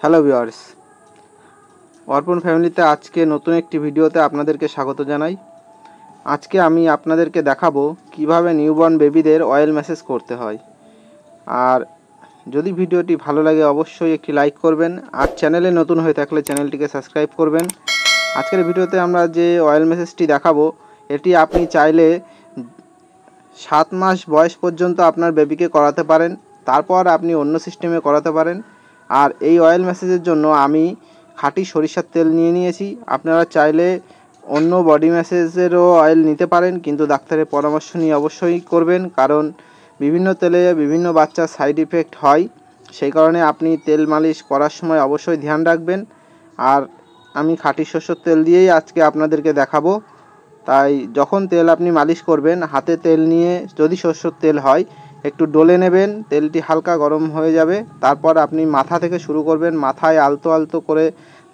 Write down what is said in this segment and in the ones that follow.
Hello viewers, অর্পণ ফ্যামিলিতে আজকে নতুন একটি ভিডিওতে আপনাদেরকে স্বাগত জানাই। আজকে আমি আপনাদেরকে দেখাবো কিভাবে নিউবর্ন বেবিদের অয়েল ম্যাসেজ করতে হয়। আর যদি ভিডিওটি ভালো লাগে অবশ্যই একটি লাইক করবেন, আর চ্যানেলে নতুন হয়ে থাকলে চ্যানেলটিকে সাবস্ক্রাইব করবেন। আজকের ভিডিওতে আমরা যে অয়েল ম্যাসেজটি দেখাবো, এটি আপনি চাইলে 7 মাস বয়স পর্যন্ত আপনার বেবিকে করাতে পারেন, তারপর আপনি অন্য সিস্টেমে করাতে পারেন। আর এই অয়েল ম্যাসেজের জন্য আমি খাঁটি সরিষার তেল নিয়েছি। আপনারা চাইলে অন্য বডি ম্যাসেজেরও অয়েল নিতে পারেন, কিন্তু ডাক্তারের পরামর্শ নিয়ে অবশ্যই করবেন, কারণ বিভিন্ন তেলে বিভিন্ন বাচ্চার সাইড ইফেক্ট হয়। সেই কারণে আপনি তেল মালিশ করার সময় অবশ্যই ধ্যান রাখবেন। আর আমি খাঁটি শস্যর তেল দিয়েই আজকে আপনাদেরকে দেখাবো। তাই যখন তেল আপনি মালিশ করবেন, হাতে তেল নিয়ে যদি শস্যর তেল হয় একটু ডলে নেবেন, তেলটি হালকা গরম হয়ে যাবে। তারপর আপনি মাথা থেকে শুরু করবেন, মাথায় আলতো আলতো করে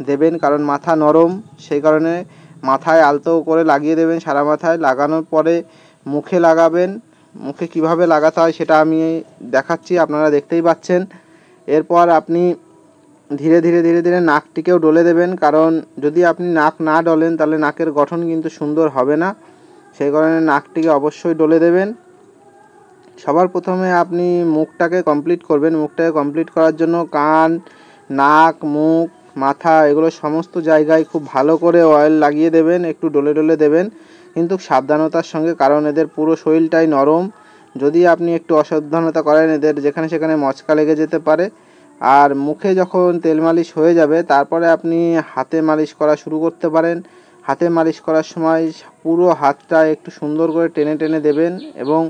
দেবেন, কারণ মাথা নরম, সেই কারণে মাথায় আলতো করে লাগিয়ে দেবেন। সারা মাথায় লাগানোর পরে মুখে লাগাবেন। মুখে কিভাবে লাগাতে হয় সেটা আমি দেখাচ্ছি, আপনারা দেখতেই পাচ্ছেন। এরপর আপনি ধীরে ধীরে নাকটিকেও ডলে দেবেন, কারণ যদি আপনি নাক না ডলেন তাহলে নাকের গঠন কিন্তু সুন্দর হবে না। সেই কারণে নাকটিকে অবশ্যই ডলে দেবেন। সবার প্রথমে আপনি মুখটাকে কমপ্লিট করবেন। মুখটাকে কমপ্লিট করার জন্য কান, নাক, মুখ, মাথা এগুলো সমস্ত জায়গায় খুব ভালো করে অয়েল লাগিয়ে দেবেন, একটু ডলে দেবেন, কিন্তু সাবধানতার সঙ্গে, কারণ এদের পুরো শরীরটাই নরম। যদি আপনি একটু অসাবধানতা করেন এদের যেখানে সেখানে মচকা লেগে যেতে পারে। আর মুখে যখন তেল মালিশ হয়ে যাবে তারপরে আপনি হাতে মালিশ করা শুরু করতে পারেন। হাতে মালিশ করার সময় পুরো হাতটা একটু সুন্দর করে টেনে দেবেন, এবং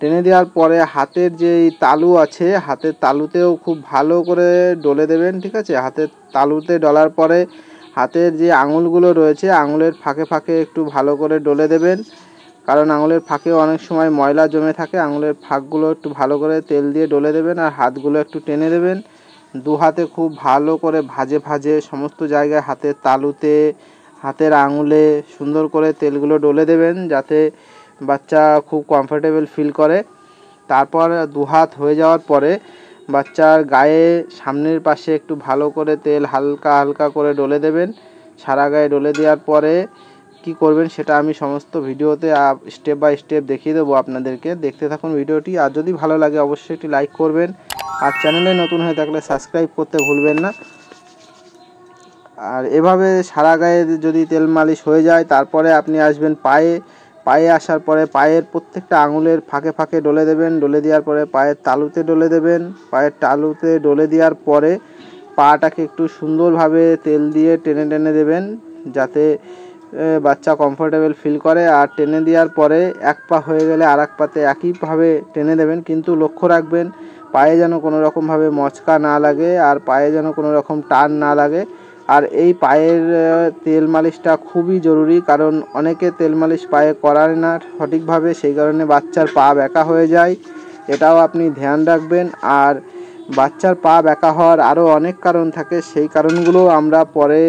টেনে দেওয়ার পরে হাতের যেই তালু আছে, হাতের তালুতেও খুব ভালো করে ডলে দেবেন। ঠিক আছে, হাতের তালুতে ডলার পরে হাতের যে আঙুলগুলো রয়েছে আঙুলের ফাঁকে ফাঁকে একটু ভালো করে ডলে দেবেন, কারণ আঙুলের ফাঁকেও অনেক সময় ময়লা জমে থাকে। আঙুলের ফাঁকগুলো একটু ভালো করে তেল দিয়ে ডলে দেবেন, আর হাতগুলো একটু টেনে দেবেন। দু হাতে খুব ভালো করে ভাজে সমস্ত জায়গায় হাতের তালুতে, হাতের আঙুলে সুন্দর করে তেলগুলো ডলে দেবেন, যাতে বাচ্চা খুব কমফোর্টেবল ফিল করে। তারপর দু হাত হয়ে যাওয়ার পরে বাচ্চার গায়ে সামনের পাশে একটু ভালো করে তেল হালকা করে ডলে দেবেন। সারা গায়ে ডলে দেওয়ার পরে কি করবেন সেটা আমি সমস্ত ভিডিওতে স্টেপ বাই স্টেপ দেখিয়ে দেবো আপনাদেরকে। দেখতে থাকুন ভিডিওটি। আর যদি ভালো লাগে অবশ্যই একটি লাইক করবেন, আর চ্যানেলে নতুন হয়ে থাকলে সাবস্ক্রাইব করতে ভুলবেন না। আর এভাবে সারা গায়ে যদি তেল মালিশ হয়ে যায় তারপরে আপনি আসবেন পায়ে আসার পরে পায়ের প্রত্যেকটা আঙুলের ফাঁকে ফাঁকে ডলে দেবেন। ডলে দেওয়ার পরে পায়ের তালুতে ডলে দেবেন। পায়ের তালুতে ডলে দেওয়ার পরে পাটাকে একটু সুন্দরভাবে তেল দিয়ে টেনে দেবেন, যাতে বাচ্চা কমফোর্টেবল ফিল করে। আর টেনে দেওয়ার পরে এক পা হয়ে গেলে আর এক পাতে একইভাবে টেনে দেবেন, কিন্তু লক্ষ্য রাখবেন পায়ে যেন কোনো রকমভাবে মচকা না লাগে, আর পায়ে যেন কোনো রকম টান না লাগে। আর এই পায়ের তেল মালিশটা খুবই জরুরি, কারণ অনেকে তেল মালিশ পায়ে করায় না সঠিকভাবে, সেই কারণে বাচ্চার পা ব্যাকা হয়ে যায়। এটাও আপনি ধ্যান রাখবেন। আর বাচ্চার পা ব্যাকা হওয়ার আরও অনেক কারণ থাকে, সেই কারণগুলো আমরা পরে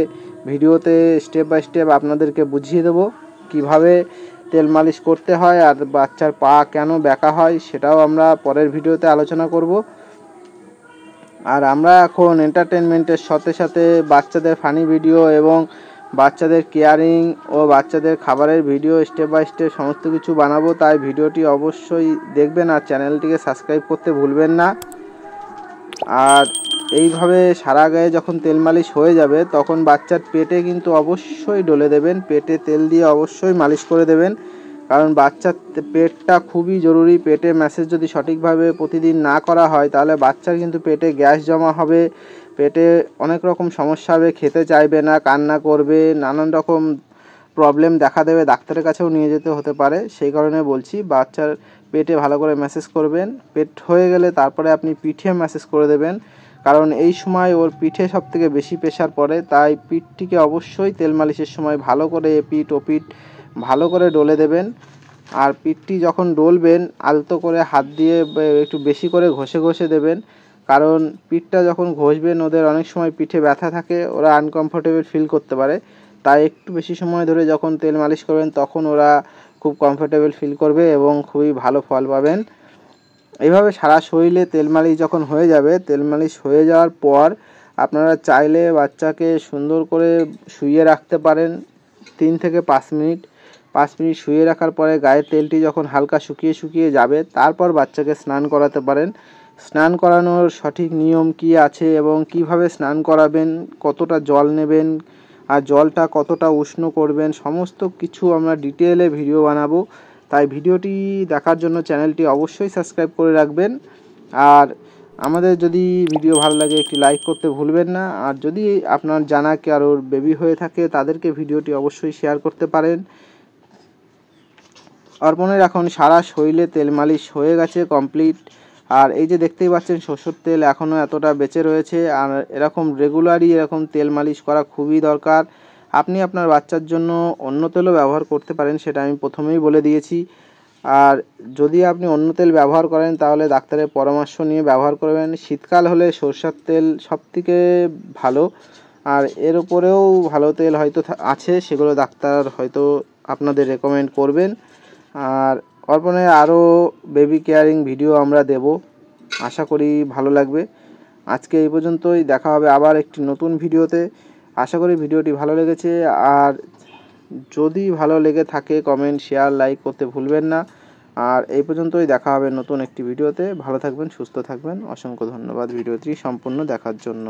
ভিডিওতে স্টেপ বাই স্টেপ আপনাদেরকে বুঝিয়ে দেবো কিভাবে তেল মালিশ করতে হয়, আর বাচ্চার পা কেন ব্যাকা হয় সেটাও আমরা পরের ভিডিওতে আলোচনা করব। আর আমরা এখন এন্টারটেনমেন্টের সাথে সাথে বাচ্চাদের ফানি ভিডিও এবং বাচ্চাদের কেয়ারিং ও বাচ্চাদের খাবারের ভিডিও স্টেপ বাই স্টেপ সমস্ত কিছু বানাবো, তাই ভিডিওটি অবশ্যই দেখবেন আর চ্যানেলটিকে সাবস্ক্রাইব করতে ভুলবেন না। আর এইভাবে সারা গায়ে যখন তেল মালিশ হয়ে যাবে তখন বাচ্চার পেটে কিন্তু অবশ্যই ডলে দেবেন, পেটে তেল দিয়ে অবশ্যই মালিশ করে দেবেন, কারণ বাচ্চার পেটটা খুবই জরুরি। পেটে ম্যাসেজ যদি সঠিকভাবে প্রতিদিন না করা হয় তাহলে বাচ্চার কিন্তু পেটে গ্যাস জমা হবে, পেটে অনেক রকম সমস্যা হবে, খেতে চাইবে না, কান্না করবে, নানান রকম প্রবলেম দেখা দেবে, ডাক্তারের কাছেও নিয়ে যেতে হতে পারে। সেই কারণে বলছি বাচ্চার পেটে ভালো করে ম্যাসেজ করবেন। পেট হয়ে গেলে তারপরে আপনি পিঠে ম্যাসেজ করে দেবেন, কারণ এই সময় ওর পিঠে সবথেকে বেশি প্রেশার পড়ে। তাই পিঠটিকে অবশ্যই তেল মালিশের সময় ভালো করে এপিঠ ওপিঠ ভালো করে ডলে দেবেন। আর পিঠটি যখন ডলবেন আলতো করে হাত দিয়ে একটু বেশি করে ঘষে দেবেন, কারণ পিঠটা যখন ঘষবেন ওদের অনেক সময় পিঠে ব্যথা থাকে, ওরা আনকমফোর্টেবল ফিল করতে পারে। তাই একটু বেশি সময় ধরে যখন তেল মালিশ করবেন তখন ওরা খুব কমফোর্টেবল ফিল করবে এবং খুবই ভালো ফল পাবেন। এইভাবে সারা শরীরে তেল মালিশ যখন হয়ে যাবে, তেল মালিশ হয়ে যাওয়ার পর আপনারা চাইলে বাচ্চাকে সুন্দর করে শুইয়ে রাখতে পারেন 3 থেকে 5 মিনিট। 5 মিনিট শুইয়ে রাখার পরে গায়ের তেলটি যখন হালকা শুকিয়ে যাবে, তারপর বাচ্চাকে স্নান করাতে পারেন। স্নান করানোর সঠিক নিয়ম কি আছে এবং কিভাবে স্নান করাবেন, কতটা জল নেবেন আর জলটা কতটা উষ্ণ করবেন, সমস্ত কিছু আমরা ডিটেলে ভিডিও বানাবো। তাই ভিডিওটি দেখার জন্য চ্যানেলটি অবশ্যই সাবস্ক্রাইব করে রাখবেন। আর আমাদের যদি ভিডিও ভালো লাগে একটি লাইক করতে ভুলবেন না। আর যদি আপনার জানা কারোর বেবি হয়ে থাকে তাদেরকে ভিডিওটি অবশ্যই শেয়ার করতে পারেন। অর্পণের এখন সারা শরীরে তেল মালিশ হয়ে গেছে কমপ্লিট। আর এই যে দেখতেই পাচ্ছেন সরষের তেল এখনও এতটা বেঁচে রয়েছে। আর এরকম রেগুলারই এরকম তেল মালিশ করা খুবই দরকার। আপনি আপনার বাচ্চার জন্য অন্য তেলও ব্যবহার করতে পারেন, সেটা আমি প্রথমেই বলে দিয়েছি। আর যদি আপনি অন্য তেল ব্যবহার করেন তাহলে ডাক্তারের পরামর্শ নিয়ে ব্যবহার করবেন। শীতকাল হলে সরষের তেল সবথেকে ভালো। আর এর উপরেও ভালো তেল হয়তো আছে, সেগুলো ডাক্তার হয়তো আপনাদের রেকমেন্ড করবেন। আর অর্পণের আরও বেবি কেয়ারিং ভিডিও আমরা দেব, আশা করি ভালো লাগবে। আজকে এই পর্যন্তই, দেখা হবে আবার একটি নতুন ভিডিওতে। আশা করি ভিডিওটি ভালো লেগেছে। আর যদি ভালো লেগে থাকে কমেন্ট, শেয়ার, লাইক করতে ভুলবেন না। আর এই পর্যন্তই, দেখা হবে নতুন একটি ভিডিওতে। ভালো থাকবেন, সুস্থ থাকবেন। অসংখ্য ধন্যবাদ ভিডিওটি সম্পূর্ণ দেখার জন্য।